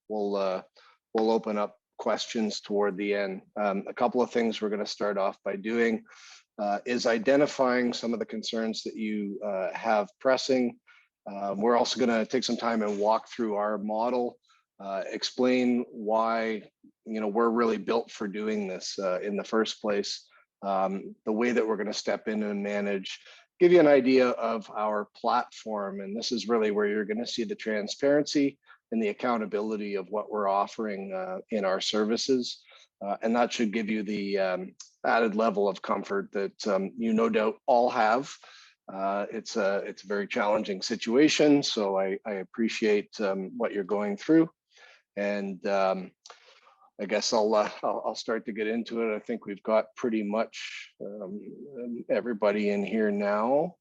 we'll open up questions toward the end. A couple of things we're going to start off by doing is identifying some of the concerns that you have pressing. We're also going to take some time and walk through our model, explain why we're really built for doing this in the first place, the way that we're going to step in and manage, give you an idea of our platform. And this is really where you're going to see the transparency and the accountability of what we're offering in our services. And that should give you the added level of comfort that you no doubt all have. It's a very challenging situation, so I appreciate what you're going through. And I guess I'll start to get into it. I think we've got pretty much everybody in here now,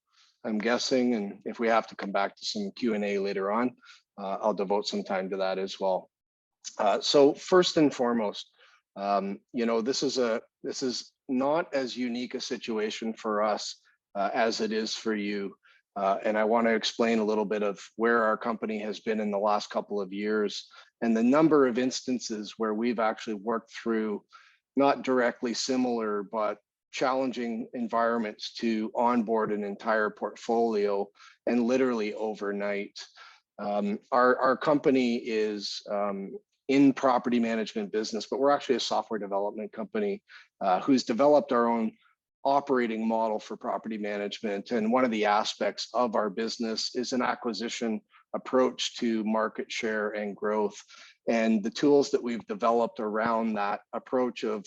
I'm guessing. And if we have to come back to some Q&A later on, I'll devote some time to that as well. So first and foremost, this is not as unique a situation for us as it is for you. And I want to explain a little bit of where our company has been in the last couple of years and the number of instances where we've actually worked through not directly similar, but challenging environments to onboard an entire portfolio and literally overnight. Our company is in property management business, but we're actually a software development company who's developed our own operating model for property management. And one of the aspects of our business is an acquisition approach to market share and growth. And the tools that we've developed around that approach of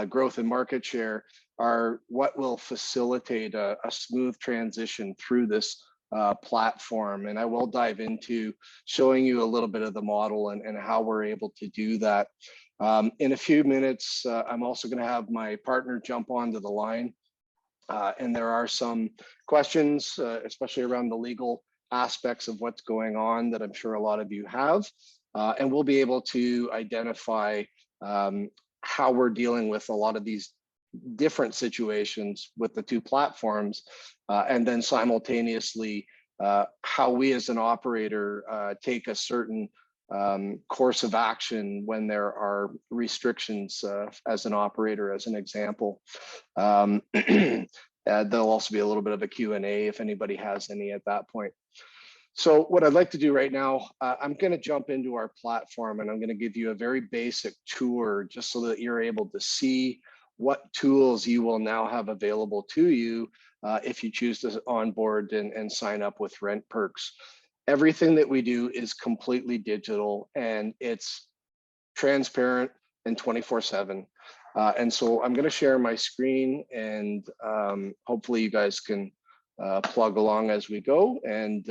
growth and market share are what will facilitate a smooth transition through this platform. And I will dive into showing you a little bit of the model and how we're able to do that. In a few minutes, I'm also going to have my partner jump onto the line. And there are some questions, especially around the legal aspects of what's going on that I'm sure a lot of you have. And we'll be able to identify how we're dealing with a lot of these different situations with the two platforms, and then simultaneously how we as an operator take a certain course of action when there are restrictions as an operator, as an example. There'll also be a little bit of a Q&A if anybody has any at that point. So what I'd like to do right now, I'm going to jump into our platform and I'm going to give you a very basic tour just so that you're able to see what tools you will now have available to you if you choose to onboard and sign up with RentPERKS. Everything that we do is completely digital and it's transparent and 24/7. And so I'm going to share my screen and hopefully you guys can plug along as we go, and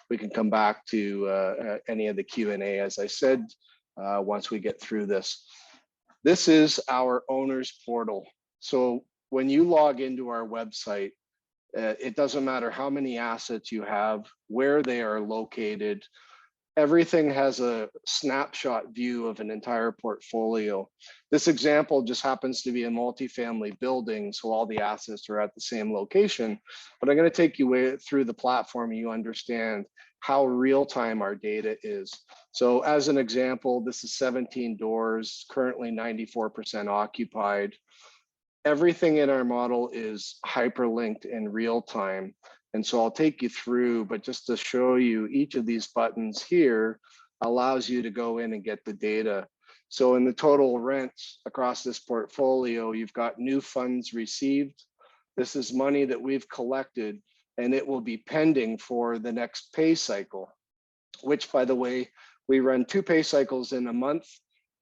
we can come back to any of the Q&A, as I said, once we get through this. This is our owner's portal. So when you log into our website, it doesn't matter how many assets you have, where they are located, everything has a snapshot view of an entire portfolio. This example just happens to be a multifamily building, so all the assets are at the same location, but I'm going to take you through the platform and you understand how real-time our data is. So as an example, this is 17 doors, currently 94% occupied. Everything in our model is hyperlinked in real time. And so I'll take you through, but just to show you, each of these buttons here allows you to go in and get the data. So in the total rents across this portfolio, you've got new funds received. This is money that we've collected and it will be pending for the next pay cycle, which, by the way, we run 2 pay cycles in a month,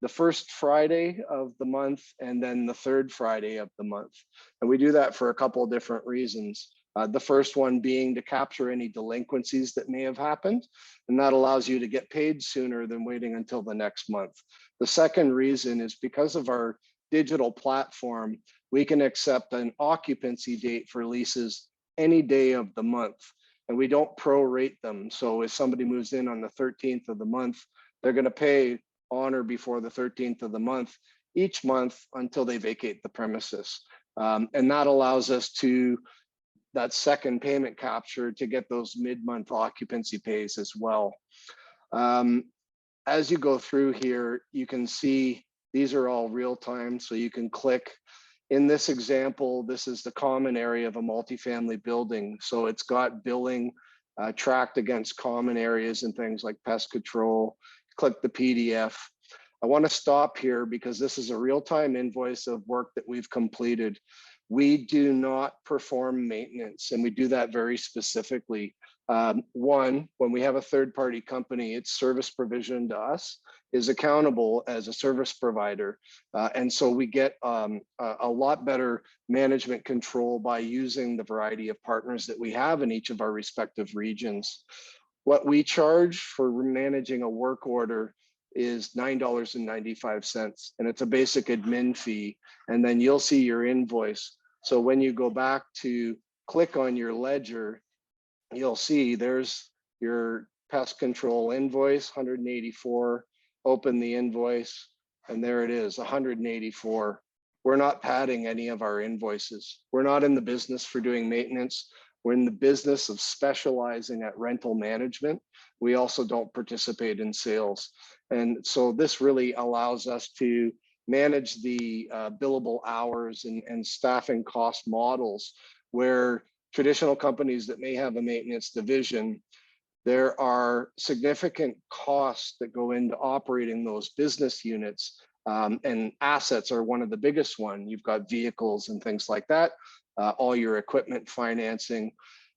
the first Friday of the month and then the third Friday of the month. And we do that for a couple of different reasons. The first one being to capture any delinquencies that may have happened, and that allows you to get paid sooner than waiting until the next month. The second reason is because of our digital platform, we can accept an occupancy date for leases any day of the month, and we don't prorate them. So if somebody moves in on the 13th of the month, they're going to pay on or before the 13th of the month each month until they vacate the premises. And that allows us to that second payment capture to get those mid-month occupancy pays as well. as you go through here, you can see these are all real time, so you can click. In this example, this is the common area of a multifamily building. So it's got billing tracked against common areas and things like pest control. Click the PDF. I want to stop here because this is a real-time invoice of work that we've completed. We do not perform maintenance, and we do that very specifically. One, when we have a third-party company, its service provision to us is accountable as a service provider. And so we get a lot better management control by using the variety of partners that we have in each of our respective regions. What we charge for managing a work order is $9.95, and it's a basic admin fee, and then you'll see your invoice. So when you go back to click on your ledger, you'll see there's your pest control invoice, 184, open the invoice, and there it is, 184. We're not padding any of our invoices. We're not in the business for doing maintenance. We're in the business of specializing at rental management. We also don't participate in sales. And so this really allows us to manage the billable hours and staffing cost models, where traditional companies that may have a maintenance division, there are significant costs that go into operating those business units, and assets are one of the biggest one. You've got vehicles and things like that, all your equipment financing.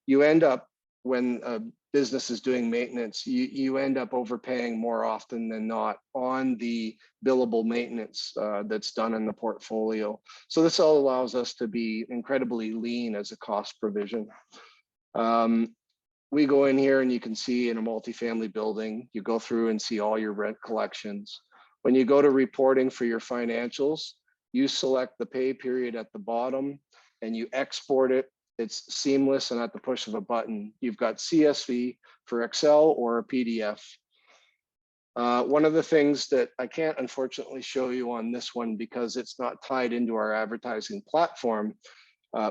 You end up, when a business is doing maintenance, you end up overpaying more often than not on the billable maintenance that's done in the portfolio. So this all allows us to be incredibly lean as a cost provision. We go in here and you can see in a multifamily building, you go through and see all your rent collections. When you go to reporting for your financials, you select the pay period at the bottom and you export it. It's seamless and at the push of a button. You've got CSV for Excel or a PDF. One of the things that I can't unfortunately show you on this one because it's not tied into our advertising platform,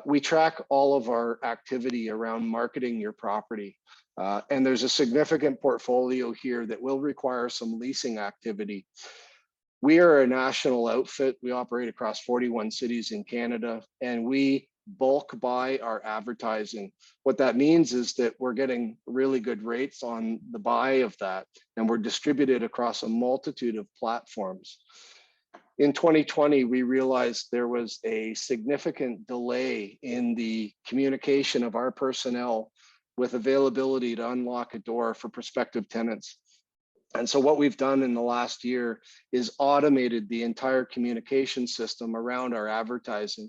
we track all of our activity around marketing your property. And there's a significant portfolio here that will require some leasing activity. We are a national outfit. We operate across 41 cities in Canada, and we bulk buy our advertising. What that means is that we're getting really good rates on the buy of that, and we're distributed across a multitude of platforms. In 2020, we realized there was a significant delay in the communication of our personnel with availability to unlock a door for prospective tenants. And so what we've done in the last year is automated the entire communication system around our advertising.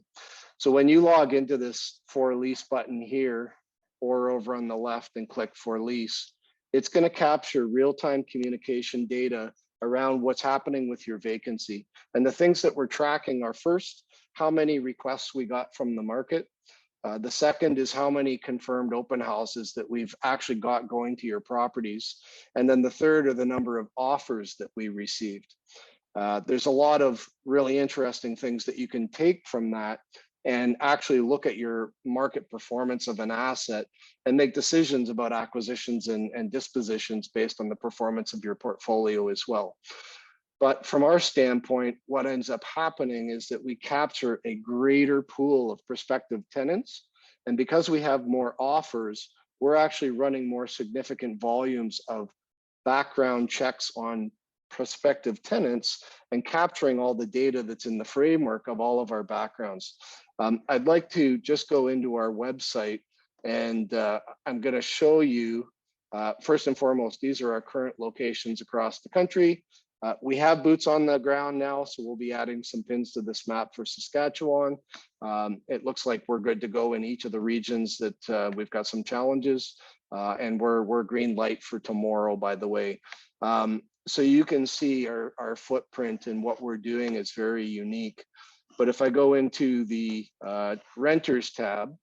So when you log into this For Lease button here, or over on the left and click For Lease, it's going to capture real-time communication data around what's happening with your vacancy. And the things that we're tracking are, first, how many requests we got from the market. The second is how many confirmed open houses that we've actually got going to your properties. And then the third are the number of offers that we received. There's a lot of really interesting things that you can take from that and actually look at your market performance of an asset and make decisions about acquisitions and dispositions based on the performance of your portfolio as well. But from our standpoint, what ends up happening is that we capture a greater pool of prospective tenants. And because we have more offers, we're actually running more significant volumes of background checks on prospective tenants and capturing all the data that's in the framework of all of our backgrounds. I'd like to just go into our website, and I'm going to show you, first and foremost, these are our current locations across the country. We have boots on the ground now, so we'll be adding some pins to this map for Saskatchewan. It looks like we're good to go in each of the regions that we've got some challenges, and we're green light for tomorrow, by the way. So you can see our footprint and what we're doing is very unique. But if I go into the Renters tab,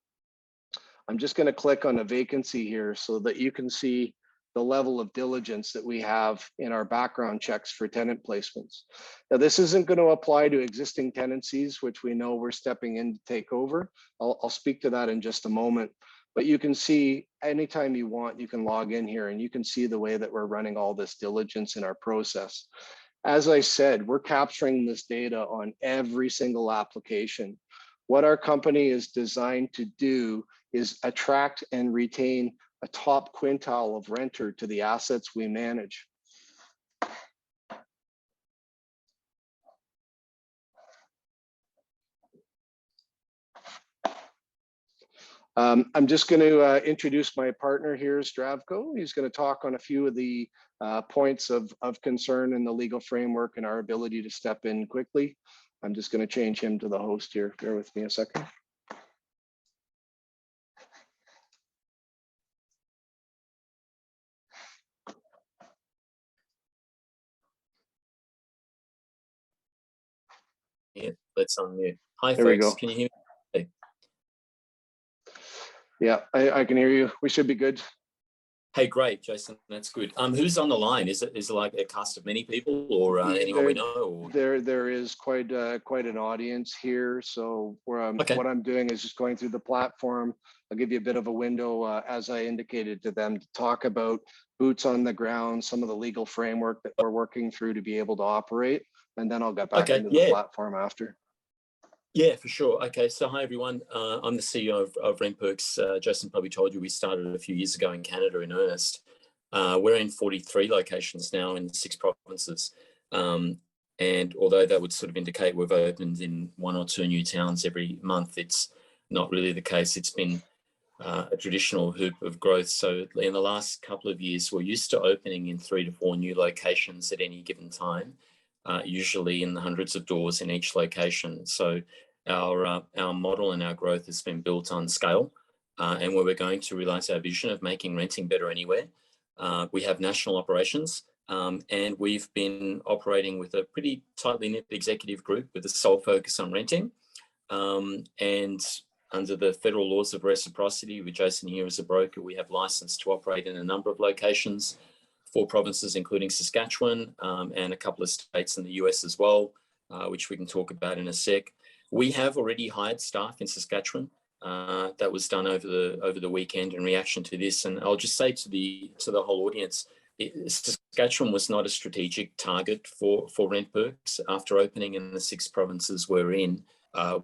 I'm just going to click on a vacancy here so that you can see the level of diligence that we have in our background checks for tenant placements. Now, this isn't going to apply to existing tenancies, which we know we're stepping in to take over. I'll speak to that in just a moment. But you can see anytime you want, you can log in here and you can see the way that we're running all this diligence in our process. As I said, we're capturing this data on every single application. What our company is designed to do is attract and retain a top quintile of renter to the assets we manage. I'm just going to introduce my partner here, Zdravko. He's going to talk on a few of the points of concern in the legal framework and our ability to step in quickly. I'm just going to change him to the host here. Bear with me a second. Yeah, let's unmute. Hi, there folks. Can you hear me? Yeah, I can hear you. We should be good. Hey, great, Jason. That's good. Who's on the line? Is it like a cast of many people, or anyone we know? Or? There is quite an audience here. So Okay. what I'm doing is just going through the platform. I'll give you a bit of a window, as I indicated to them, to talk about boots on the ground, some of the legal framework that we're working through to be able to operate, and then I'll get back into the platform after. Yeah, for sure. Okay, so hi everyone. I'm the CEO of RentPERKS. Jason probably told you we started a few years ago in Canada in earnest. We're in 43 locations now in 6 provinces. And although that would sort of indicate we've opened in 1 or 2 new towns every month, it's not really the case. It's been a traditional hoop of growth. So in the last couple of years, we're used to opening in 3 to 4 new locations at any given time, usually in the hundreds of doors in each location. So our model and our growth has been built on scale, and where we're going to realize our vision of making renting better anywhere. We have national operations, and we've been operating with a pretty tightly knit executive group with a sole focus on renting. And under the federal laws of reciprocity, with Jason here as a broker, we have license to operate in a number of locations, 4 provinces, including Saskatchewan, and a couple of states in the US as well, which we can talk about in a sec. We have already hired staff in Saskatchewan. That was done over the weekend in reaction to this. And I'll just say to the whole audience, Saskatchewan was not a strategic target for RentPERKS. After opening in the 6 provinces we're in,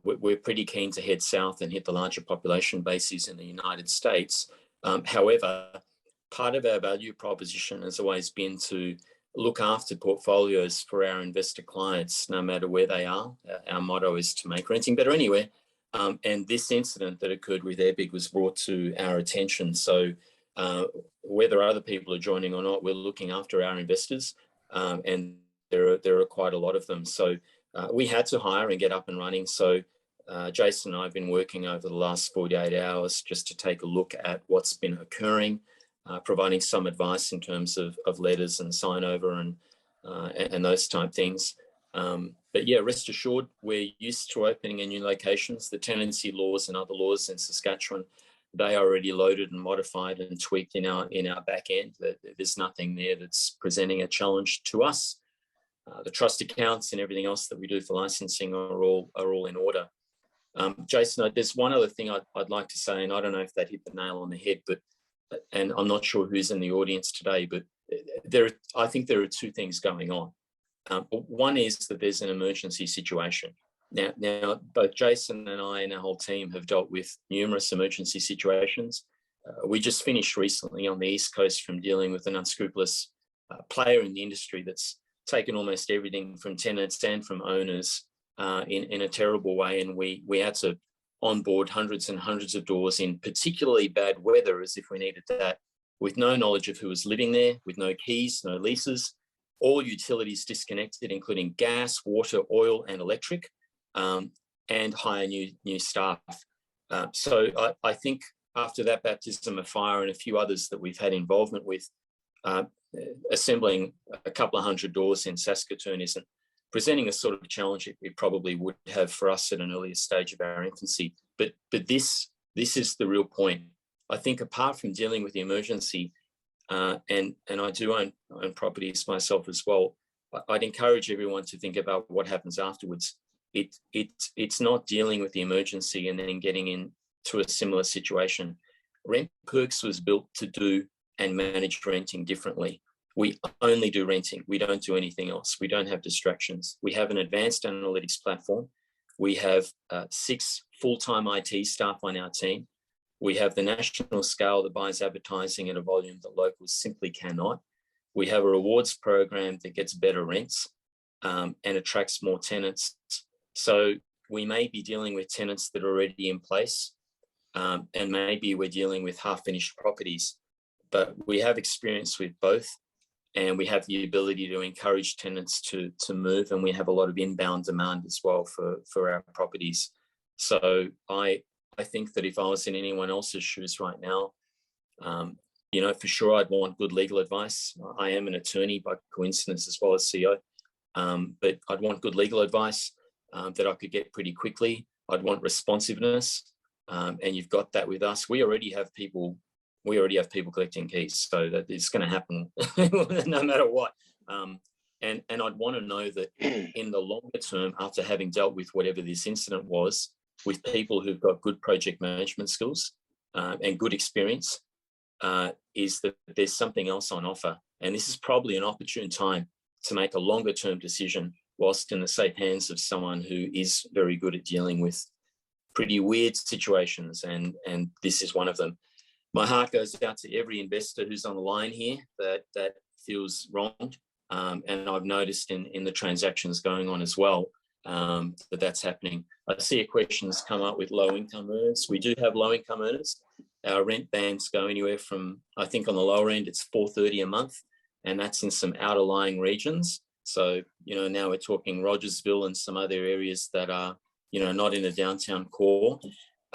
we're pretty keen to head south and hit the larger population bases in the United States. However, part of our value proposition has always been to look after portfolios for our investor clients, no matter where they are. Our motto is to make renting better anywhere. And this incident that occurred with Epic was brought to our attention. So whether other people are joining or not, we're looking after our investors, and there are quite a lot of them. So we had to hire and get up and running. So Jason and I have been working over the last 48 hours just to take a look at what's been occurring, providing some advice in terms of letters and sign over and those type things. But yeah, rest assured, we're used to opening in new locations. The tenancy laws and other laws in Saskatchewan, they are already loaded and modified and tweaked in our back end. There's nothing there that's presenting a challenge to us. The trust accounts and everything else that we do for licensing are all in order. Jason, there's one other thing I'd like to say, and I don't know if that hit the nail on the head, and I'm not sure who's in the audience today, but I think there are 2 things going on. One is that there's an emergency situation. Now, both Jason and I and our whole team have dealt with numerous emergency situations. We just finished recently on the East Coast from dealing with an unscrupulous player in the industry that's taken almost everything from tenants and from owners in a terrible way. And we had to onboard hundreds and hundreds of doors in particularly bad weather, as if we needed that, with no knowledge of who was living there, with no keys, no leases, all utilities disconnected, including gas, water, oil, and electric, and hire new staff. So I think after that baptism of fire and a few others that we've had involvement with, assembling a couple of hundred doors in Saskatoon isn't presenting a sort of challenge it probably would have for us at an earlier stage of our infancy. But this is the real point. I think apart from dealing with the emergency, and I do own properties myself as well, I'd encourage everyone to think about what happens afterwards. It's not dealing with the emergency and then getting into a similar situation. RentPERKS was built to do and manage renting differently. We only do renting. We don't do anything else. We don't have distractions. We have an advanced analytics platform. We have 6 full-time IT staff on our team. We have the national scale that buys advertising at a volume that locals simply cannot. We have a rewards program that gets better rents and attracts more tenants. So we may be dealing with tenants that are already in place, and maybe we're dealing with half-finished properties, but we have experience with both, and we have the ability to encourage tenants to move, and we have a lot of inbound demand as well for our properties. So I think that if I was in anyone else's shoes right now, you know, for sure I'd want good legal advice. I am an attorney by coincidence as well as CEO, but I'd want good legal advice that I could get pretty quickly. I'd want responsiveness, and you've got that with us. We already have people collecting keys, so that it's going to happen no matter what. And I'd want to know that in the longer term, after having dealt with whatever this incident was, with people who've got good project management skills and good experience, is that there's something else on offer. And this is probably an opportune time to make a longer term decision whilst in the safe hands of someone who is very good at dealing with pretty weird situations, and this is one of them. My heart goes out to every investor who's on the line here that feels wronged, and I've noticed in the transactions going on as well that's happening. I see a questions come up with low income earners. We do have low income earners. Our rent bands go anywhere from, I think on the lower end, it's $430 a month, and that's in some outer lying regions. So, you know, now we're talking Rogersville and some other areas that are, you know, not in a downtown core.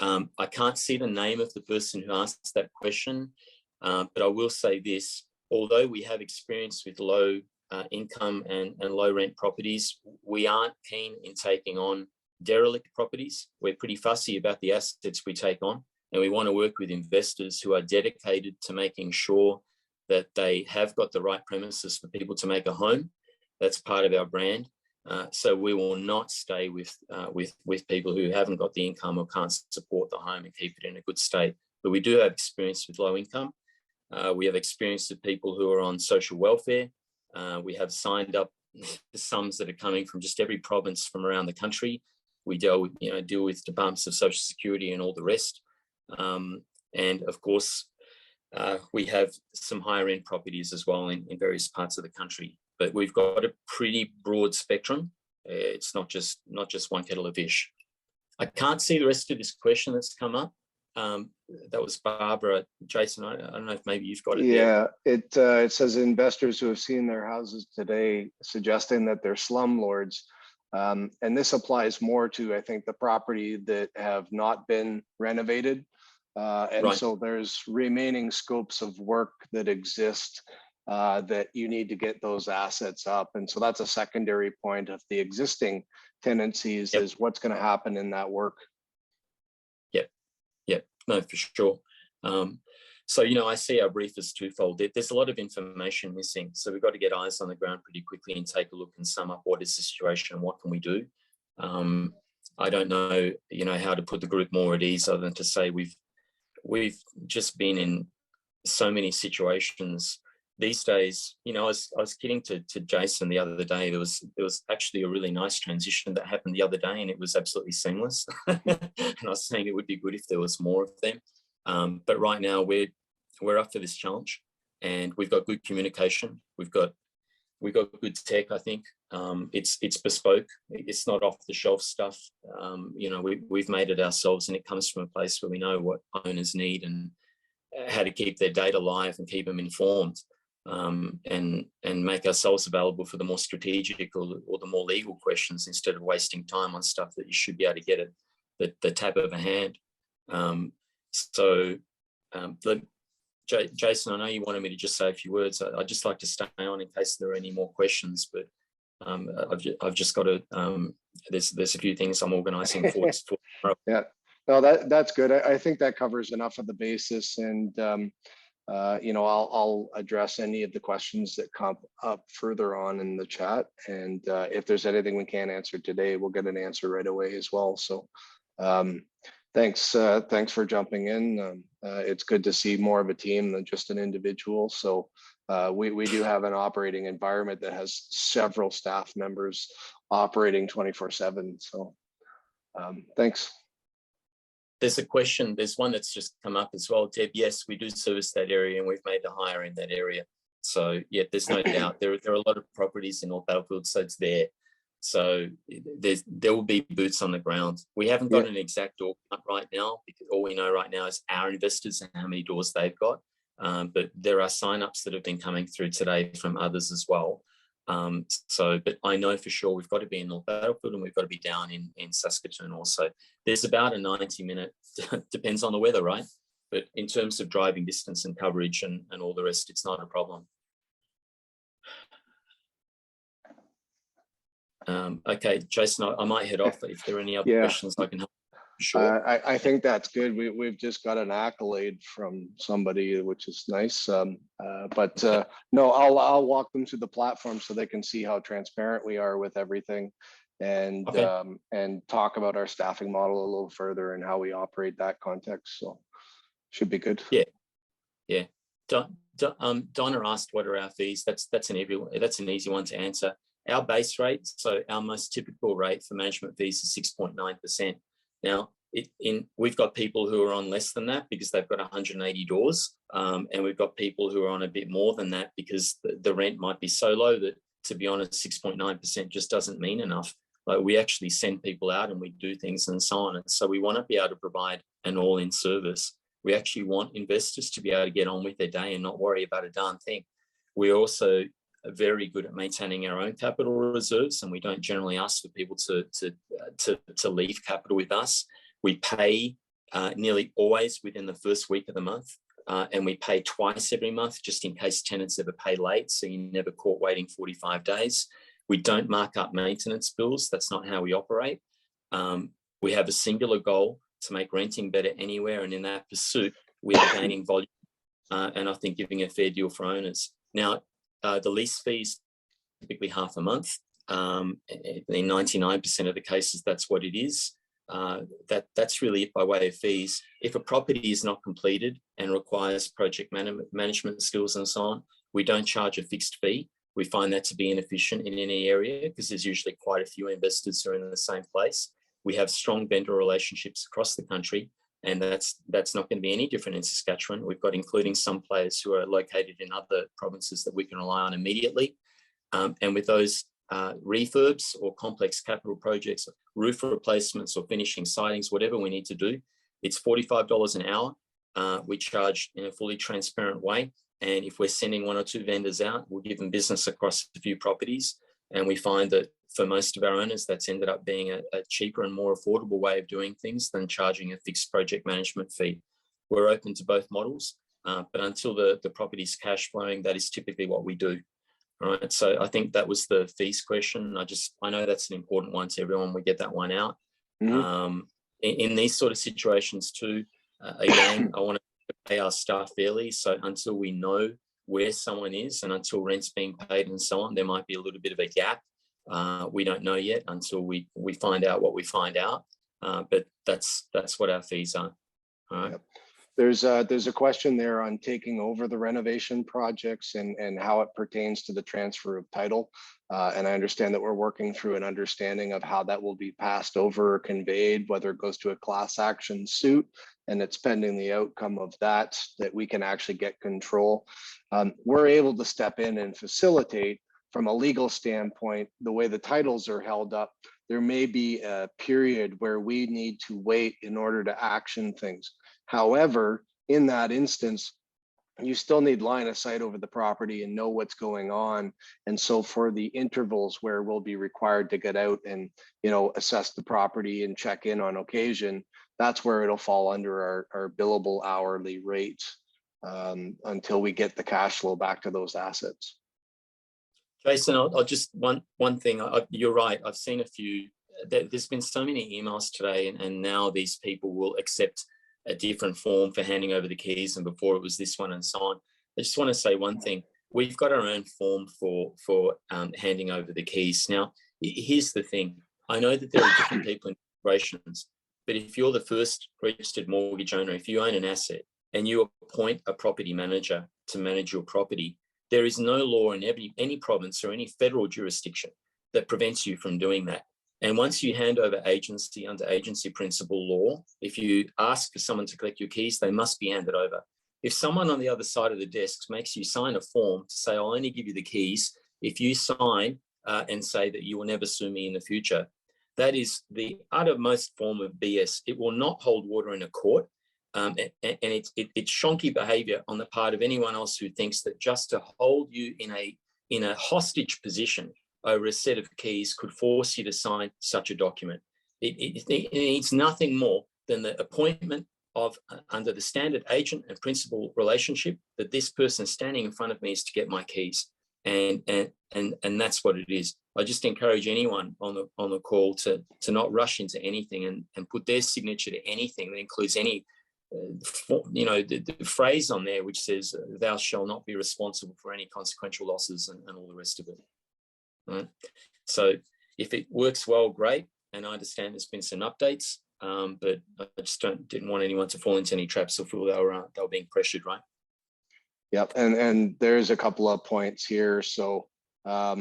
I can't see the name of the person who asked that question, but I will say this: although we have experience with low income and low rent properties, we aren't keen in taking on derelict properties. We're pretty fussy about the assets we take on, and we want to work with investors who are dedicated to making sure that they have got the right premises for people to make a home. That's part of our brand. So we will not stay with people who haven't got the income or can't support the home and keep it in a good state. But we do have experience with low income. We have experience with people who are on social welfare. We have signed up the sums that are coming from just every province from around the country. We deal with departments of social security and all the rest. And of course, we have some higher end properties as well in various parts of the country. But we've got a pretty broad spectrum. It's not just one kettle of fish. I can't see the rest of this question that's come up. That was Barbara. Jason, I don't know if maybe you've got it. Yeah, it says investors who have seen their houses today suggesting that they're slumlords. And this applies more to, I think, the property that have not been renovated. And right. So there's remaining scopes of work that exist that you need to get those assets up. And so that's a secondary point of the existing tenancies. Yep. Is what's going to happen in that work. Yep, no, for sure. So, I see our brief as twofold. There's a lot of information missing. So we've got to get eyes on the ground pretty quickly and take a look and sum up what is the situation and what can we do. I don't know, how to put the group more at ease other than to say we've just been in so many situations these days. I was kidding to Jason the other day. There was actually a really nice transition that happened the other day, and it was absolutely seamless. And I was saying it would be good if there was more of them. But right now we're up for this challenge, and we've got good communication. We've got good tech. I think it's bespoke. It's not off the shelf stuff. We've made it ourselves, and it comes from a place where we know what owners need and how to keep their data live and keep them informed. And make ourselves available for the more strategic or the more legal questions instead of wasting time on stuff that you should be able to get at the tap of a hand. Jason, I know you wanted me to just say a few words. I'd just like to stay on in case there are any more questions, but I've just got to, there's a few things I'm organising for tomorrow. Yeah, no, that's good. I think that covers enough of the basis, and I'll address any of the questions that come up further on in the chat. And if there's anything we can't answer today, we'll get an answer right away as well. So Thanks for jumping in. It's good to see more of a team than just an individual. So we do have an operating environment that has several staff members operating 24/7. So thanks. There's a question, there's one that's just come up as well, Deb. Yes, we do service that area and we've made the hire in that area. So yeah, there's no doubt. There are a lot of properties in North Battlefield, so it's there. So there will be boots on the ground. We haven't got an exact door count right now, because all we know right now is our investors and how many doors they've got. But there are sign-ups that have been coming through today from others as well. But I know for sure we've got to be in North Battlefield and we've got to be down in Saskatoon also. There's about a 90-minute, depends on the weather, right? But in terms of driving distance and coverage and all the rest, it's not a problem. Okay, Jason, I might head off. If there are any other questions, I can help. Sure. I think that's good. We've just got an accolade from somebody, which is nice. No, I'll walk them through the platform so they can see how transparent we are with everything, and talk about our staffing model a little further and how we operate that context. So should be good. Yeah. Donna asked, "What are our fees?" That's an easy one to answer. Our base rate, so our most typical rate for management fees is 6.9%. Now, we've got people who are on less than that because they've got 180 doors, and we've got people who are on a bit more than that because the rent might be so low that, to be honest, 6.9% just doesn't mean enough. Like, we actually send people out and we do things and so on. And so we want to be able to provide an all-in service. We actually want investors to be able to get on with their day and not worry about a darn thing. We also very good at maintaining our own capital reserves, and we don't generally ask for people to leave capital with us. We pay nearly always within the first week of the month, and we pay twice every month just in case tenants ever pay late, so you're never caught waiting 45 days. We don't mark up maintenance bills. That's not how we operate. We have a singular goal to make renting better anywhere, and in that pursuit, we are gaining volume and I think giving a fair deal for owners. Now, the lease fees typically half a month. In 99% of the cases, that's what it is. That's really it by way of fees. If a property is not completed and requires project management skills and so on, we don't charge a fixed fee. We find that to be inefficient in any area because there's usually quite a few investors who are in the same place. We have strong vendor relationships across the country, and that's not going to be any different in Saskatchewan. We've got, including some players who are located in other provinces that we can rely on immediately. And with those refurbs or complex capital projects, roof replacements or finishing sidings, whatever we need to do, it's $45 an hour. We charge in a fully transparent way. And if we're sending one or two vendors out, we'll give them business across a few properties. And we find that for most of our owners, that's ended up being a cheaper and more affordable way of doing things than charging a fixed project management fee. We're open to both models, but until the property's cash flowing, that is typically what we do. All right, so I think that was the fees question. I know that's an important one to everyone. We get that one out. Mm-hmm. In these sort of situations too, again, I want to pay our staff fairly. So until we know where someone is and until rent's being paid and so on, there might be a little bit of a gap. We don't know yet until we find out what we find out. But that's what our fees are. All right. Yep. There's a question there on taking over the renovation projects and how it pertains to the transfer of title. And I understand that we're working through an understanding of how that will be passed over or conveyed, whether it goes to a class action suit, and it's pending the outcome of that we can actually get control. We're able to step in and facilitate. From a legal standpoint, the way the titles are held up, there may be a period where we need to wait in order to action things. However, in that instance, you still need line of sight over the property and know what's going on. And so for the intervals where we'll be required to get out and, assess the property and check in on occasion, that's where it'll fall under our billable hourly rate until we get the cash flow back to those assets. Jason, I'll just one thing. You're right. I've seen a few. There's been so many emails today, and now these people will accept a different form for handing over the keys, and before it was this one and so on. I just want to say one thing. We've got our own form for handing over the keys. Now, here's the thing. I know that there are different people in corporations. But if you're the first registered mortgage owner, if you own an asset and you appoint a property manager to manage your property, there is no law in any province or any federal jurisdiction that prevents you from doing that. And once you hand over agency under agency principle law, if you ask for someone to collect your keys, they must be handed over. If someone on the other side of the desk makes you sign a form to say, I'll only give you the keys if you sign and say that you will never sue me in the future, that is the uttermost form of BS. It will not hold water in a court. And it's shonky behavior on the part of anyone else who thinks that just to hold you in a hostage position over a set of keys could force you to sign such a document. It needs nothing more than the appointment of under the standard agent and principal relationship that this person standing in front of me is to get my keys. And that's what it is. I just encourage anyone on the call to not rush into anything and put their signature to anything that includes any, the phrase on there which says, thou shalt not be responsible for any consequential losses and all the rest of it. Right? So if it works well, great. And I understand there's been some updates, but I just didn't want anyone to fall into any traps or feel they were being pressured, right? Yep, and there's a couple of points here. So, at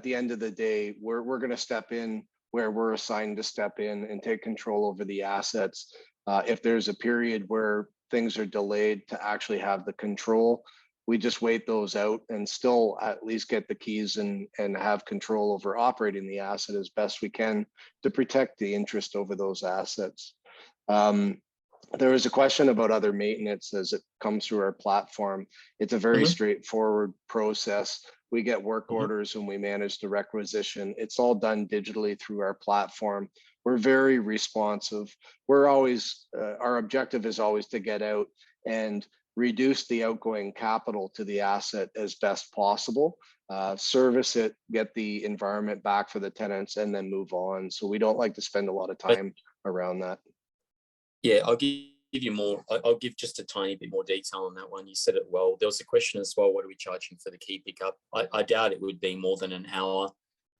the end of the day, we're going to step in where we're assigned to step in and take control over the assets. If there's a period where things are delayed to actually have the control, we just wait those out and still at least get the keys and have control over operating the asset as best we can to protect the interest over those assets. There was a question about other maintenance as it comes through our platform. It's a very straightforward process. We get work orders and we manage the requisition. It's all done digitally through our platform. We're very responsive. We're always, our objective is always to get out and reduce the outgoing capital to the asset as best possible, service it, get the environment back for the tenants, and then move on. So we don't like to spend a lot of time around that. Yeah, I'll give you more. I'll give just a tiny bit more detail on that one. You said it well. There was a question as well, what are we charging for the key pickup? I doubt it would be more than an hour.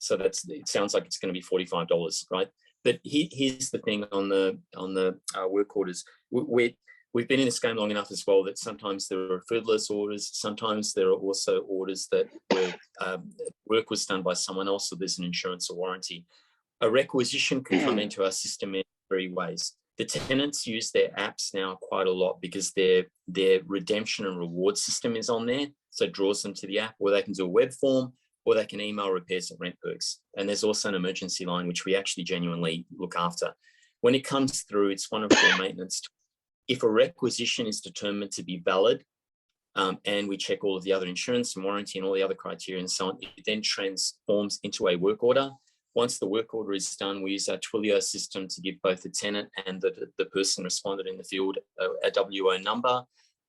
So it sounds like it's going to be $45, right? But here's the thing on the work orders. We've been in this game long enough as well that sometimes there are frivolous orders. Sometimes there are also orders that where work was done by someone else, so there's an insurance or warranty. A requisition can come into our system in 3 ways. The tenants use their apps now quite a lot because their redemption and reward system is on there. So it draws them to the app, or they can do a web form, or they can email repairs at RentPERKS. And there's also an emergency line, which we actually genuinely look after. When it comes through, it's one of the maintenance. If a requisition is determined to be valid, and we check all of the other insurance and warranty and all the other criteria and so on, it then transforms into a work order. Once the work order is done, we use our Twilio system to give both the tenant and the person responded in the field a WO number,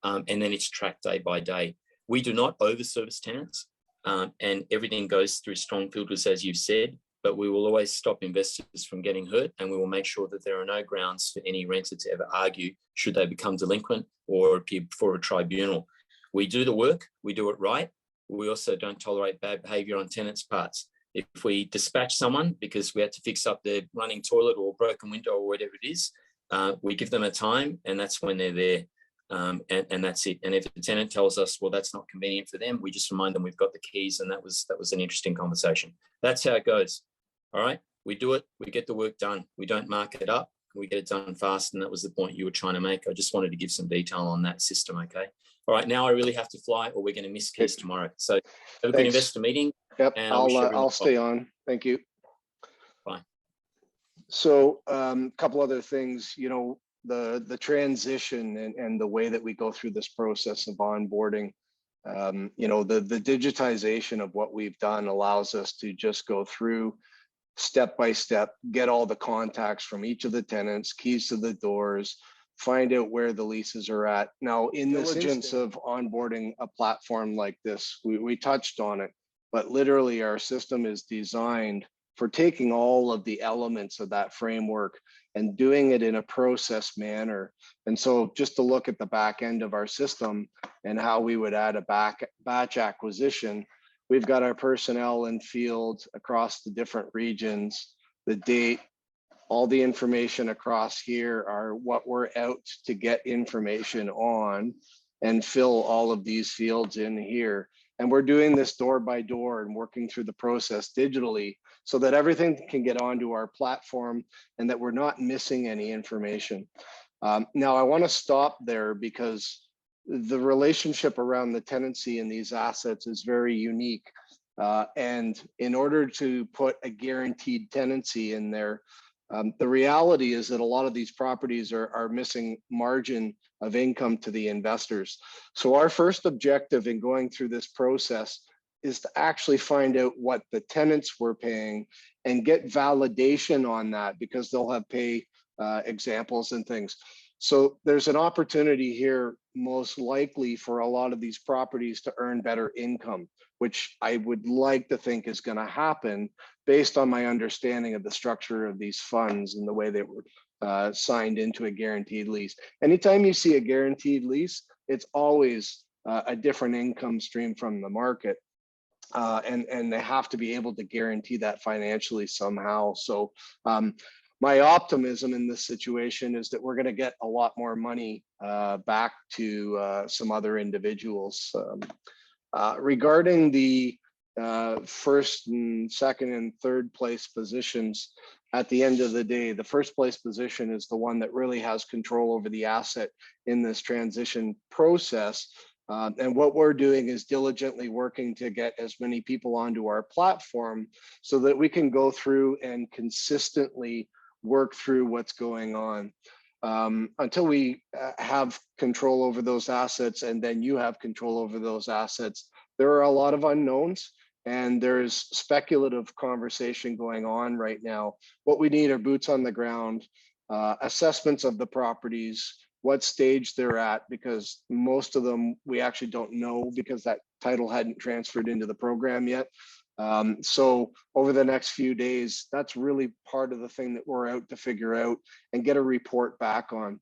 and then it's tracked day by day. We do not over-service tenants, and everything goes through strong filters, as you've said, but we will always stop investors from getting hurt, and we will make sure that there are no grounds for any renter to ever argue should they become delinquent or appear before a tribunal. We do the work, we do it right. We also don't tolerate bad behavior on tenants' parts. If we dispatch someone because we had to fix up their running toilet or broken window or whatever it is, we give them a time, and that's when they're there, and that's it. And if the tenant tells us, well, that's not convenient for them, we just remind them we've got the keys, and that was an interesting conversation. That's how it goes. All right, we do it, we get the work done. We don't mark it up, we get it done fast, and that was the point you were trying to make. I just wanted to give some detail on that system, okay? All right, now I really have to fly, or we're going to miss keys tomorrow. So have a good investor meeting. Yep, and I'll stay on. Thank you. Bye. So a couple other things, the transition and the way that we go through this process of onboarding, the digitization of what we've done allows us to just go through step by step, get all the contacts from each of the tenants, keys to the doors, find out where the leases are at. Now, in the diligence of onboarding a platform like this, we touched on it, but literally our system is designed for taking all of the elements of that framework and doing it in a process manner. And so just to look at the back end of our system and how we would add a batch acquisition, we've got our personnel in field across the different regions, the date, all the information across here are what we're out to get information on and fill all of these fields in here. And we're doing this door by door and working through the process digitally so that everything can get onto our platform and that we're not missing any information. Now, I want to stop there because the relationship around the tenancy in these assets is very unique. And in order to put a guaranteed tenancy in there, the reality is that a lot of these properties are missing margin of income to the investors. So our first objective in going through this process is to actually find out what the tenants were paying and get validation on that, because they'll have pay examples and things. So there's an opportunity here, most likely, for a lot of these properties to earn better income, which I would like to think is going to happen based on my understanding of the structure of these funds and the way they were signed into a guaranteed lease. Anytime you see a guaranteed lease, it's always a different income stream from the market. And they have to be able to guarantee that financially somehow. So my optimism in this situation is that we're going to get a lot more money back to some other individuals. Regarding the first and second and third place positions, at the end of the day, the first place position is the one that really has control over the asset in this transition process. And what we're doing is diligently working to get as many people onto our platform so that we can go through and consistently work through what's going on. Until we have control over those assets, and then you have control over those assets, there are a lot of unknowns, and there's speculative conversation going on right now. What we need are boots on the ground, assessments of the properties, what stage they're at, because most of them we actually don't know because that title hadn't transferred into the program yet. So over the next few days, that's really part of the thing that we're out to figure out and get a report back on.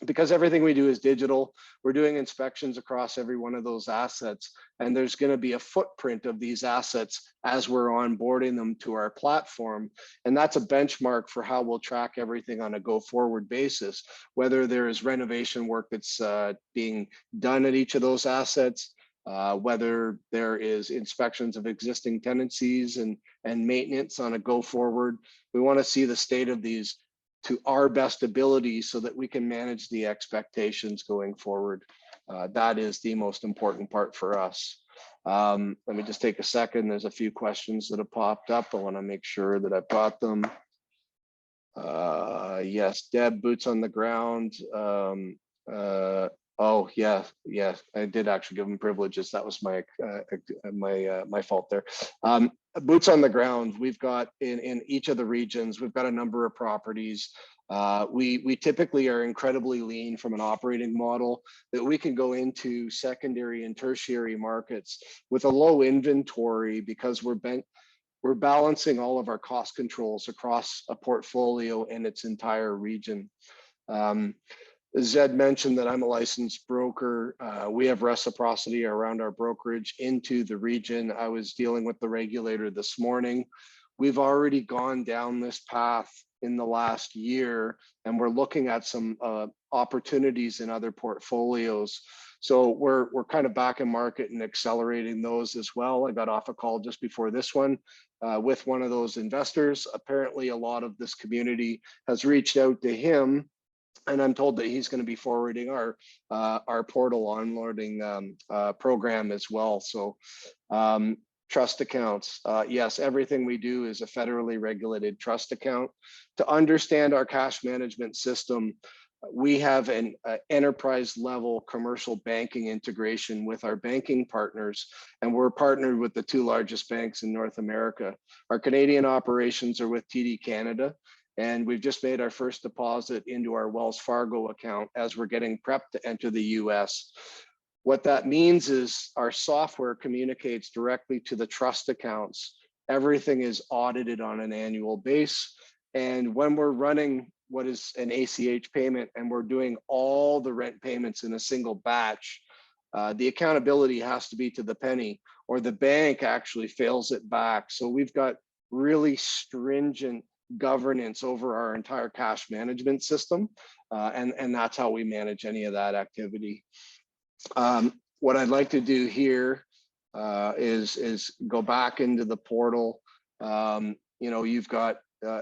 Because everything we do is digital, we're doing inspections across every one of those assets, and there's going to be a footprint of these assets as we're onboarding them to our platform. And that's a benchmark for how we'll track everything on a go-forward basis, whether there is renovation work that's being done at each of those assets, whether there is inspections of existing tenancies and maintenance on a go-forward. We want to see the state of these to our best ability so that we can manage the expectations going forward. That is the most important part for us. Let me just take a second. There's a few questions that have popped up. I want to make sure that I've got them. Yes, Deb, boots on the ground. Oh yeah, I did actually give them privileges. That was my my fault there. Boots on the ground. We've got in each of the regions, we've got a number of properties. We typically are incredibly lean from an operating model that we can go into secondary and tertiary markets with a low inventory because we're balancing all of our cost controls across a portfolio in its entire region. Zed mentioned that I'm a licensed broker. We have reciprocity around our brokerage into the region. I was dealing with the regulator this morning. We've already gone down this path in the last year, and we're looking at some opportunities in other portfolios. So we're kind of back in market and accelerating those as well. I got off a call just before this one with one of those investors. Apparently, a lot of this community has reached out to him, and I'm told that he's going to be forwarding our portal onboarding program as well. So trust accounts. Yes, everything we do is a federally regulated trust account. To understand our cash management system, we have an enterprise level commercial banking integration with our banking partners, and we're partnered with the two largest banks in North America. Our Canadian operations are with TD Canada, and we've just made our first deposit into our Wells Fargo account as we're getting prepped to enter the US. What that means is our software communicates directly to the trust accounts. Everything is audited on an annual basis. And when we're running what is an ACH payment and we're doing all the rent payments in a single batch, the accountability has to be to the penny, or the bank actually fails it back. So we've got really stringent governance over our entire cash management system. And that's how we manage any of that activity. What I'd like to do here is go back into the portal. You know, you've got,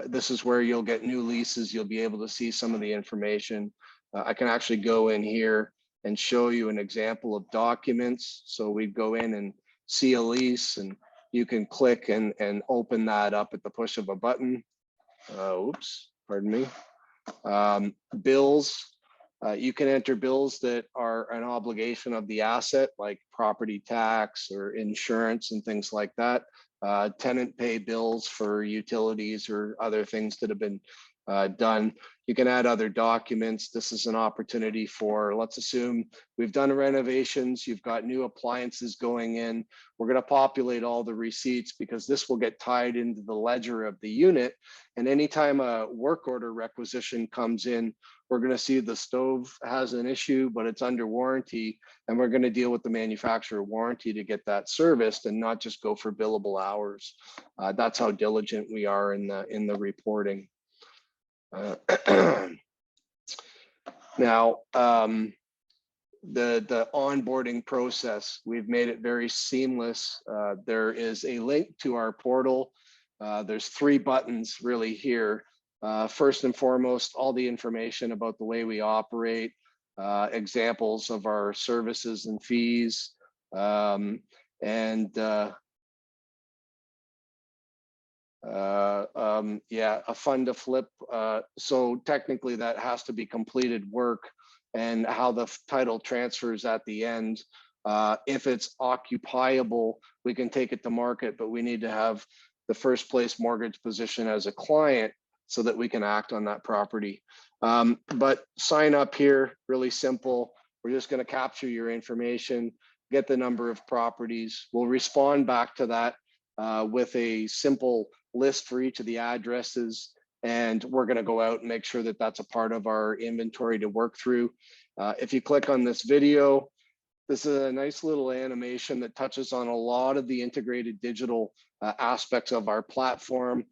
this is where you'll get new leases. You'll be able to see some of the information. I can actually go in here and show you an example of documents. So we'd go in and see a lease, and you can click and open that up at the push of a button. Oops, pardon me. Bills. You can enter bills that are an obligation of the asset, like property tax or insurance and things like that. Tenant pay bills for utilities or other things that have been done. You can add other documents. This is an opportunity for, let's assume we've done renovations, you've got new appliances going in. We're going to populate all the receipts because this will get tied into the ledger of the unit. And anytime a work order requisition comes in, we're going to see the stove has an issue, but it's under warranty, and we're going to deal with the manufacturer warranty to get that serviced and not just go for billable hours. That's how diligent we are in the reporting. Now, the onboarding process, we've made it very seamless. There is a link to our portal. There's 3 buttons really here. First and foremost, all the information about the way we operate, examples of our services and fees, yeah, a fund to flip. So technically that has to be completed work, and how the title transfers at the end. If it's occupiable, we can take it to market, but we need to have the first place mortgage position as a client so that we can act on that property. But sign up here, really simple. We're just going to capture your information, get the number of properties. We'll respond back to that with a simple list for each of the addresses, and we're going to go out and make sure that that's a part of our inventory to work through. If you click on this video, this is a nice little animation that touches on a lot of the integrated digital aspects of our platform,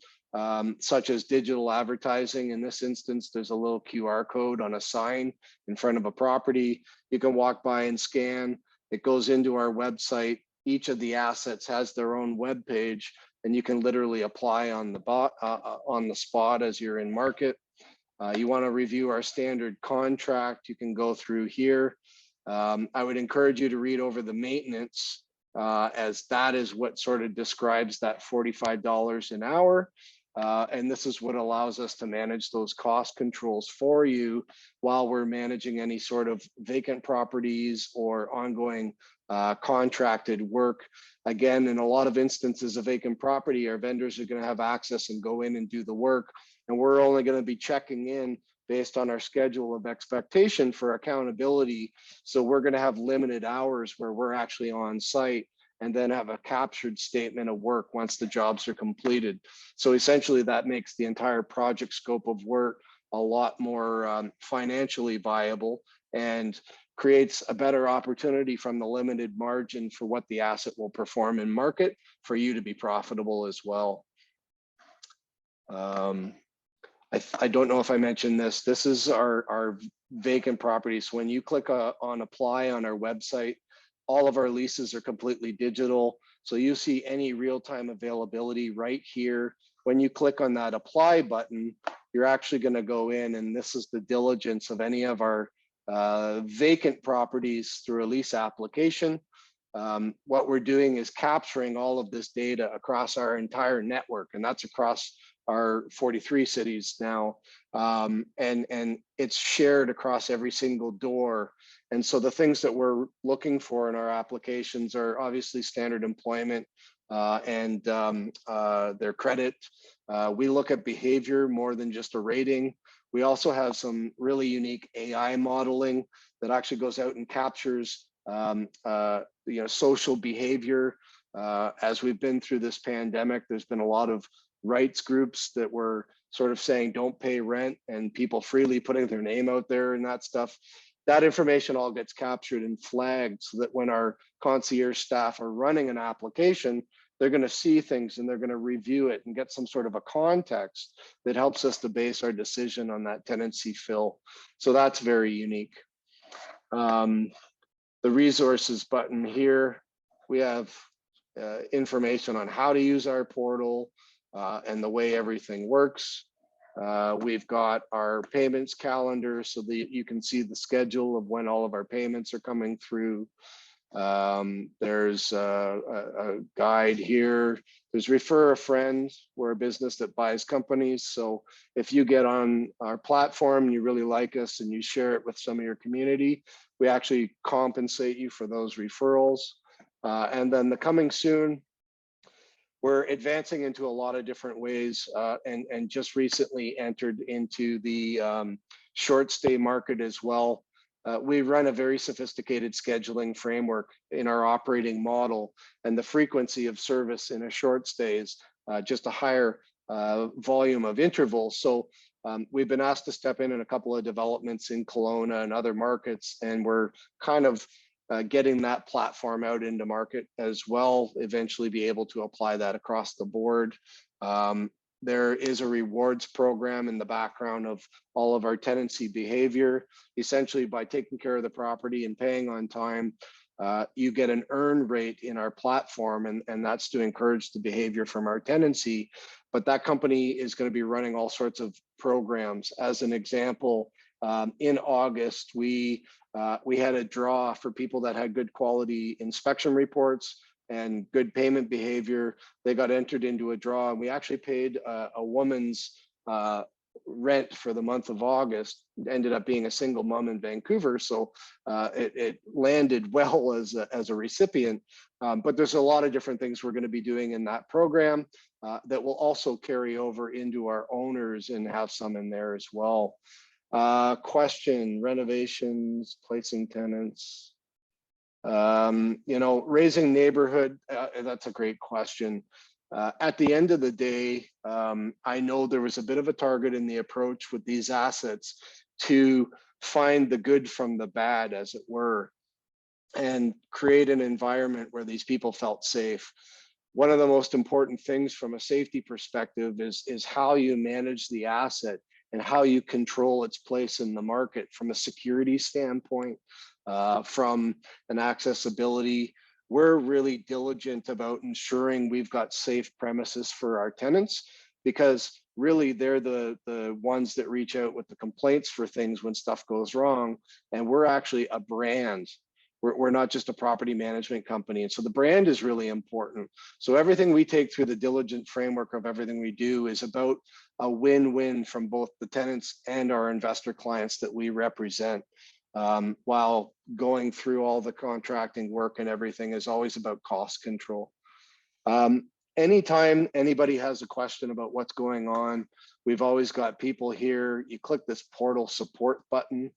such as digital advertising. In this instance, there's a little QR code on a sign in front of a property. You can walk by and scan. It goes into our website. Each of the assets has their own web page, and you can literally apply on the spot as you're in market. You want to review our standard contract, you can go through here. I would encourage you to read over the maintenance, as that is what sort of describes that $45 an hour. And this is what allows us to manage those cost controls for you while we're managing any sort of vacant properties or ongoing contracted work. Again, in a lot of instances of vacant property, our vendors are going to have access and go in and do the work, and we're only going to be checking in based on our schedule of expectation for accountability. So we're going to have limited hours where we're actually on site, and then have a captured statement of work once the jobs are completed. So essentially that makes the entire project scope of work a lot more financially viable, and creates a better opportunity from the limited margin for what the asset will perform in market for you to be profitable as well. I don't know if I mentioned this. This is our vacant properties. When you click on apply on our website, all of our leases are completely digital. So you see any real-time availability right here. When you click on that apply button, you're actually going to go in, and this is the diligence of any of our vacant properties through a lease application. What we're doing is capturing all of this data across our entire network, and that's across our 43 cities now, and it's shared across every single door. And so the things that we're looking for in our applications are obviously standard employment and their credit. We look at behavior more than just a rating. We also have some really unique AI modeling that actually goes out and captures social behavior. As we've been through this pandemic, there's been a lot of rights groups that were sort of saying don't pay rent, and people freely putting their name out there and that stuff. That information all gets captured and flagged so that when our concierge staff are running an application, they're going to see things and they're going to review it and get some sort of a context that helps us to base our decision on that tenancy fill. So that's very unique. The resources button here, we have information on how to use our portal and the way everything works. We've got our payments calendar so that you can see the schedule of when all of our payments are coming through. There's a guide here. There's refer a friend. We're a business that buys companies. So if you get on our platform, you really like us and you share it with some of your community, we actually compensate you for those referrals. And then the coming soon, we're advancing into a lot of different ways and just recently entered into the short stay market as well. We run a very sophisticated scheduling framework in our operating model, and the frequency of service in a short stay is just a higher volume of intervals. So we've been asked to step in a couple of developments in Kelowna and other markets, and we're kind of getting that platform out into market as well, eventually be able to apply that across the board. There is a rewards program in the background of all of our tenancy behavior. Essentially, by taking care of the property and paying on time, you get an earn rate in our platform, and that's to encourage the behavior from our tenancy. But that company is going to be running all sorts of programs. As an example, in August, we had a draw for people that had good quality inspection reports and good payment behavior. They got entered into a draw, and we actually paid a woman's rent for the month of August. It ended up being a single mom in Vancouver, so it landed well as a recipient. But there's a lot of different things we're going to be doing in that program that will also carry over into our owners and have some in there as well. Question: renovations, placing tenants. Raising neighborhood, that's a great question. At the end of the day, I know there was a bit of a target in the approach with these assets to find the good from the bad, as it were, and create an environment where these people felt safe. One of the most important things from a safety perspective is how you manage the asset and how you control its place in the market from a security standpoint, from an accessibility. We're really diligent about ensuring we've got safe premises for our tenants, because really they're the ones that reach out with the complaints for things when stuff goes wrong. And we're actually a brand. We're not just a property management company. And so the brand is really important. So everything we take through the diligent framework of everything we do is about a win-win from both the tenants and our investor clients that we represent. While going through all the contracting work and everything is always about cost control. Anytime anybody has a question about what's going on, we've always got people here. You click this portal support button.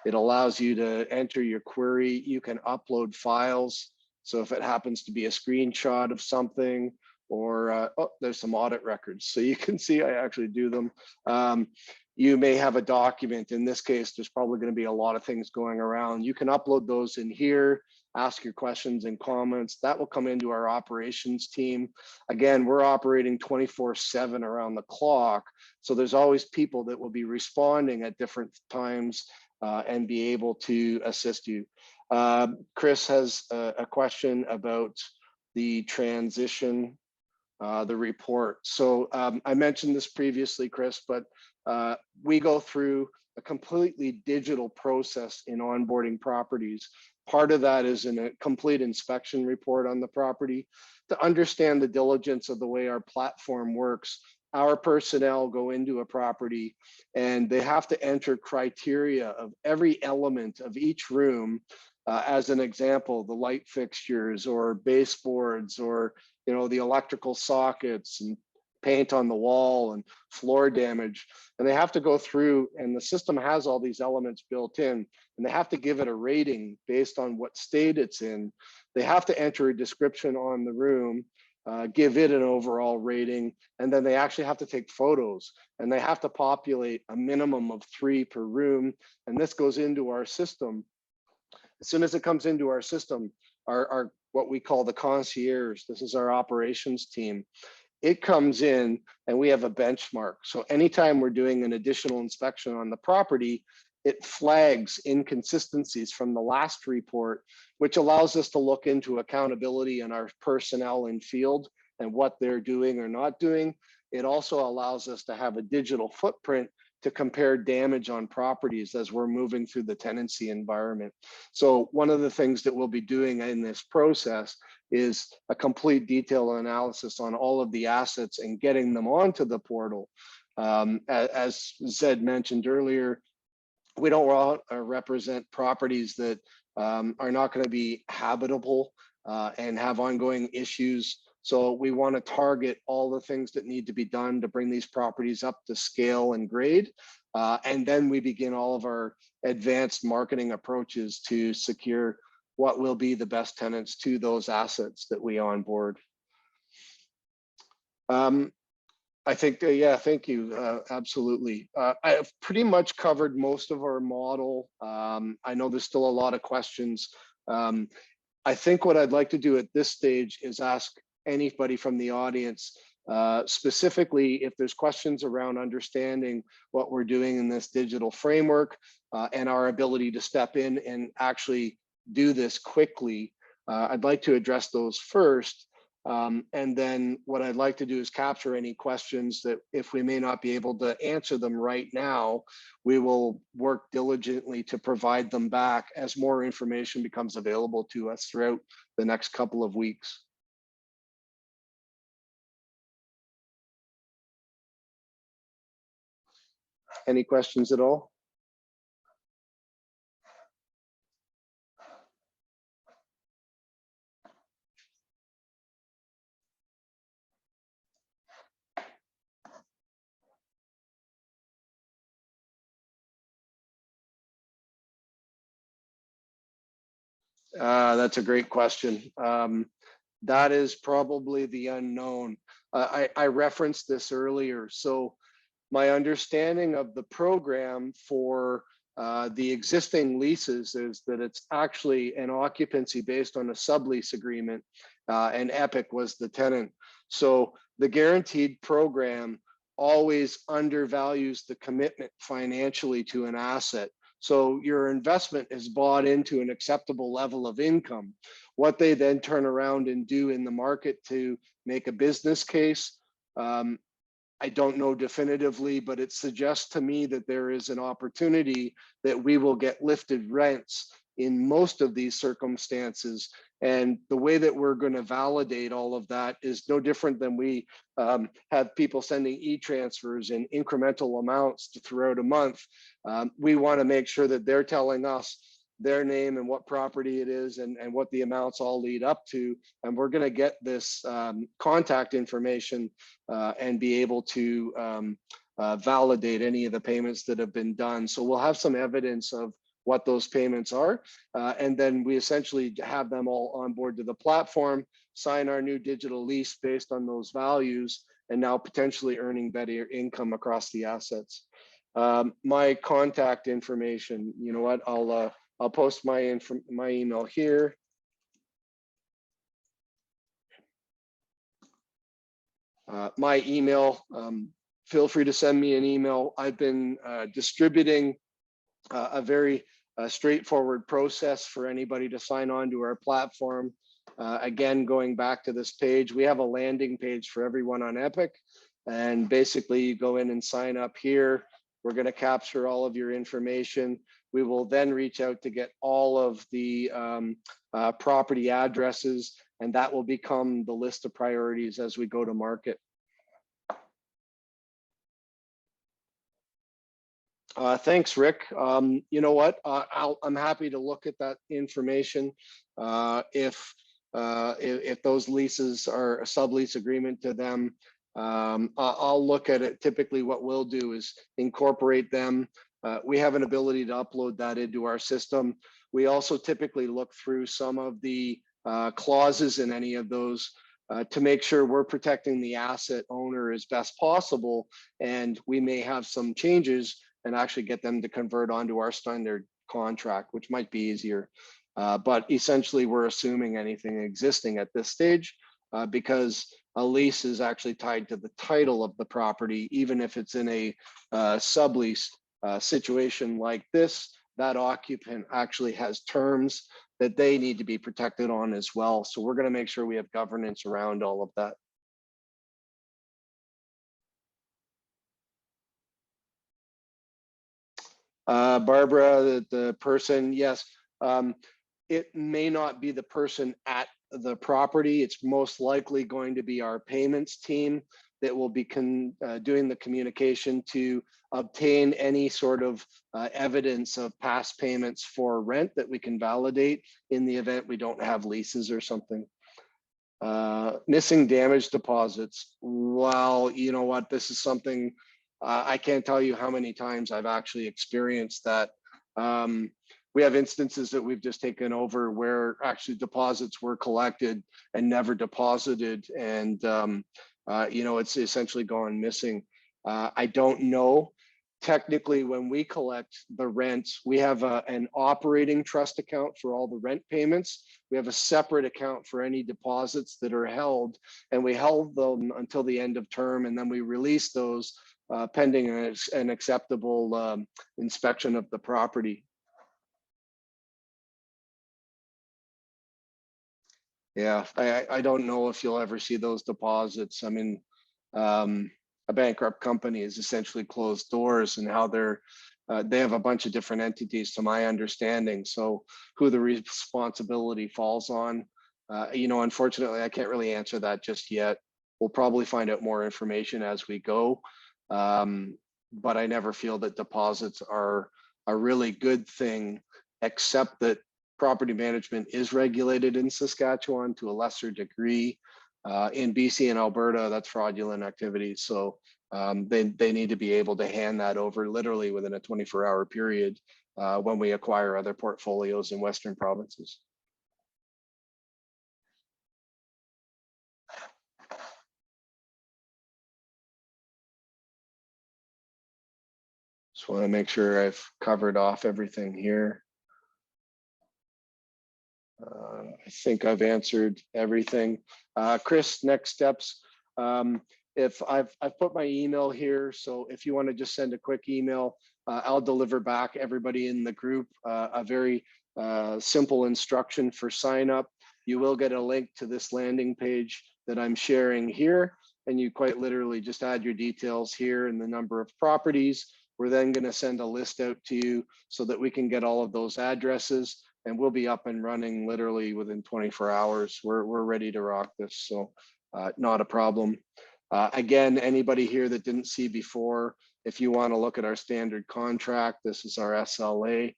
It allows you to enter your query. You can upload files. So if it happens to be a screenshot of something, or there's some audit records, so you can see I actually do them. You may have a document. In this case, there's probably going to be a lot of things going around. You can upload those in here, ask your questions and comments. That will come into our operations team. Again, we're operating 24/7 around the clock. So there's always people that will be responding at different times and be able to assist you. Chris has a question about the transition, the report. So I mentioned this previously, Chris, but we go through a completely digital process in onboarding properties. Part of that is a complete inspection report on the property. To understand the diligence of the way our platform works, our personnel go into a property and they have to enter criteria of every element of each room. As an example, the light fixtures or baseboards, or the electrical sockets and paint on the wall and floor damage. And they have to go through, and the system has all these elements built in, and they have to give it a rating based on what state it's in. They have to enter a description on the room, give it an overall rating, and then they actually have to take photos, and they have to populate a minimum of 3 per room. And this goes into our system. As soon as it comes into our system, our what we call the concierge. This is our operations team. It comes in and we have a benchmark. So anytime we're doing an additional inspection on the property, it flags inconsistencies from the last report, which allows us to look into accountability in our personnel in field and what they're doing or not doing. It also allows us to have a digital footprint to compare damage on properties as we're moving through the tenancy environment. So one of the things that we'll be doing in this process is a complete detailed analysis on all of the assets and getting them onto the portal. As Zed mentioned earlier, we don't represent properties that are not going to be habitable and have ongoing issues. So we want to target all the things that need to be done to bring these properties up to scale and grade. And then we begin all of our advanced marketing approaches to secure what will be the best tenants to those assets that we onboard. I think, yeah, thank you. Absolutely. I've pretty much covered most of our model. I know there's still a lot of questions. I think what I'd like to do at this stage is ask anybody from the audience, specifically if there's questions around understanding what we're doing in this digital framework and our ability to step in and actually do this quickly. I'd like to address those first. And then what I'd like to do is capture any questions that if we may not be able to answer them right now, we will work diligently to provide them back as more information becomes available to us throughout the next couple of weeks. Any questions at all? That's a great question. That is probably the unknown. I referenced this earlier. So my understanding of the program for the existing leases is that it's actually an occupancy based on a sublease agreement, and Epic was the tenant. So the guaranteed program always undervalues the commitment financially to an asset. So your investment is bought into an acceptable level of income. What they then turn around and do in the market to make a business case, I don't know definitively, but it suggests to me that there is an opportunity that we will get lifted rents in most of these circumstances. And the way that we're going to validate all of that is no different than we have people sending e-transfers in incremental amounts throughout a month. We want to make sure that they're telling us their name and what property it is and what the amounts all lead up to. And we're going to get this contact information and be able to validate any of the payments that have been done. So we'll have some evidence of what those payments are. And then we essentially have them all on board to the platform, sign our new digital lease based on those values, and now potentially earning better income across the assets. My contact information, you know what, I'll post my email here. My email, feel free to send me an email. I've been distributing a very straightforward process for anybody to sign on to our platform. Again, going back to this page, we have a landing page for everyone on Epic. And basically you go in and sign up here. We're going to capture all of your information. We will then reach out to get all of the property addresses, and that will become the list of priorities as we go to market. Thanks, Rick. You know what? I'm happy to look at that information. If those leases are a sublease agreement to them, I'll look at it. Typically, what we'll do is incorporate them. We have an ability to upload that into our system. We also typically look through some of the clauses in any of those to make sure we're protecting the asset owner as best possible. And we may have some changes and actually get them to convert onto our standard contract, which might be easier. But essentially, we're assuming anything existing at this stage because a lease is actually tied to the title of the property, even if it's in a sublease situation like this. That occupant actually has terms that they need to be protected on as well. So we're going to make sure we have governance around all of that. Barbara, the person, yes. It may not be the person at the property. It's most likely going to be our payments team that will be doing the communication to obtain any sort of evidence of past payments for rent that we can validate in the event we don't have leases or something. Missing damage deposits. Well, you know what, this is something I can't tell you how many times I've actually experienced that. We have instances that we've just taken over where actually deposits were collected and never deposited, and you know, it's essentially gone missing. I don't know. Technically, when we collect the rent, we have an operating trust account for all the rent payments. We have a separate account for any deposits that are held, and we held them until the end of term, and then we release those pending an acceptable inspection of the property. Yeah, I don't know if you'll ever see those deposits. I mean, a bankrupt company is essentially closed doors, and how they have a bunch of different entities, to my understanding. So who the responsibility falls on, you know, unfortunately, I can't really answer that just yet. We'll probably find out more information as we go. But I never feel that deposits are a really good thing, except that property management is regulated in Saskatchewan to a lesser degree. In BC and Alberta, that's fraudulent activity. So they need to be able to hand that over literally within a 24-hour period when we acquire other portfolios in Western provinces. Just want to make sure I've covered off everything here. I think I've answered everything. Chris, next steps. If I've put my email here, so if you want to just send a quick email, I'll deliver back everybody in the group a very simple instruction for sign up. You will get a link to this landing page that I'm sharing here, and you quite literally just add your details here and the number of properties. We're then going to send a list out to you so that we can get all of those addresses, and we'll be up and running literally within 24 hours. We're ready to rock this, so not a problem. Again, anybody here that didn't see before, if you want to look at our standard contract, this is our SLA,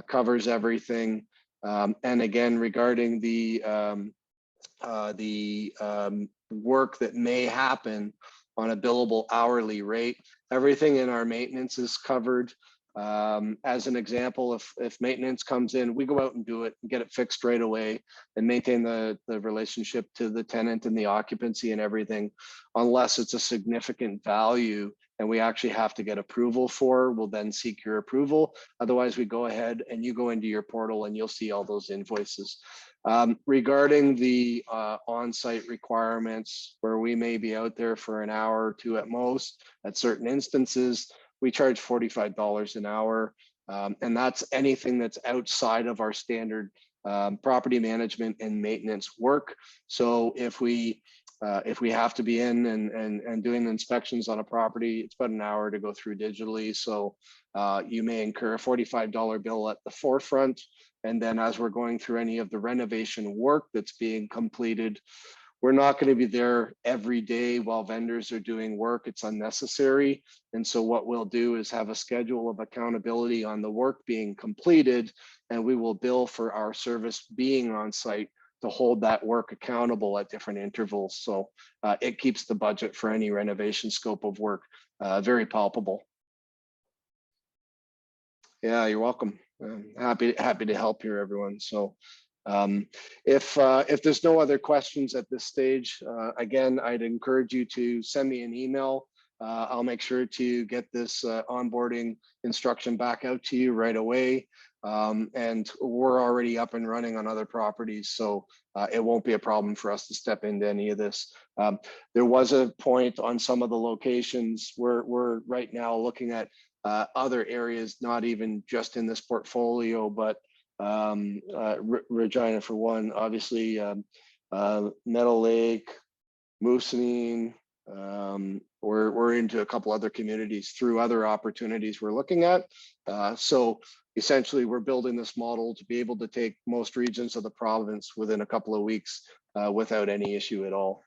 covers everything. And again, regarding the work that may happen on a billable hourly rate, everything in our maintenance is covered. As an example, if maintenance comes in, we go out and do it and get it fixed right away and maintain the relationship to the tenant and the occupancy and everything, unless it's a significant value and we actually have to get approval for, we'll then seek your approval. Otherwise, we go ahead and you go into your portal and you'll see all those invoices. Regarding the on-site requirements, where we may be out there for an hour or two at most, at certain instances, we charge $45 an hour. And that's anything that's outside of our standard property management and maintenance work. So if we have to be in and doing inspections on a property, it's about an hour to go through digitally. So you may incur a $45 bill at the forefront. And then as we're going through any of the renovation work that's being completed, we're not going to be there every day while vendors are doing work. It's unnecessary. And so what we'll do is have a schedule of accountability on the work being completed, and we will bill for our service being on site to hold that work accountable at different intervals. So it keeps the budget for any renovation scope of work very palpable. Yeah, you're welcome. I'm happy to help here, everyone. So if there's no other questions at this stage, again, I'd encourage you to send me an email. I'll make sure to get this onboarding instruction back out to you right away. and we're already up and running on other properties, so it won't be a problem for us to step into any of this. There was a point on some of the locations where we're right now looking at other areas, not even just in this portfolio, but Regina for one, obviously, Meadow Lake, Moosomin. We're into a couple other communities through other opportunities we're looking at. So essentially, we're building this model to be able to take most regions of the province within a couple of weeks without any issue at all.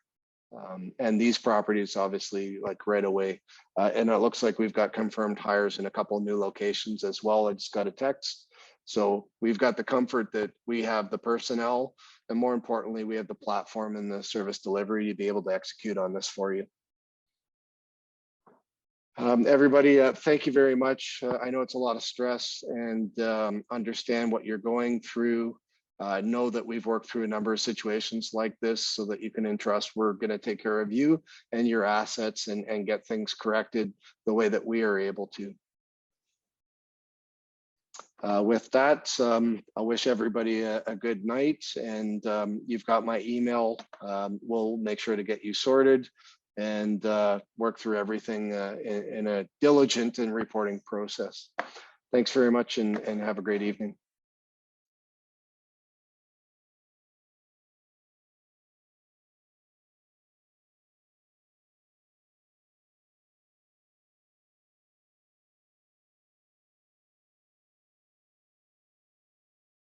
And these properties obviously like right away. And it looks like we've got confirmed hires in a couple of new locations as well. I just got a text. So we've got the comfort that we have the personnel, and more importantly, we have the platform and the service delivery to be able to execute on this for you. Everybody, thank you very much. I know it's a lot of stress, and understand what you're going through. Know that we've worked through a number of situations like this so that you can entrust we're going to take care of you and your assets and get things corrected the way that we are able to. With that, I wish everybody a good night, and you've got my email. We'll make sure to get you sorted and work through everything in a diligent and reporting process. Thanks very much, and have a great evening.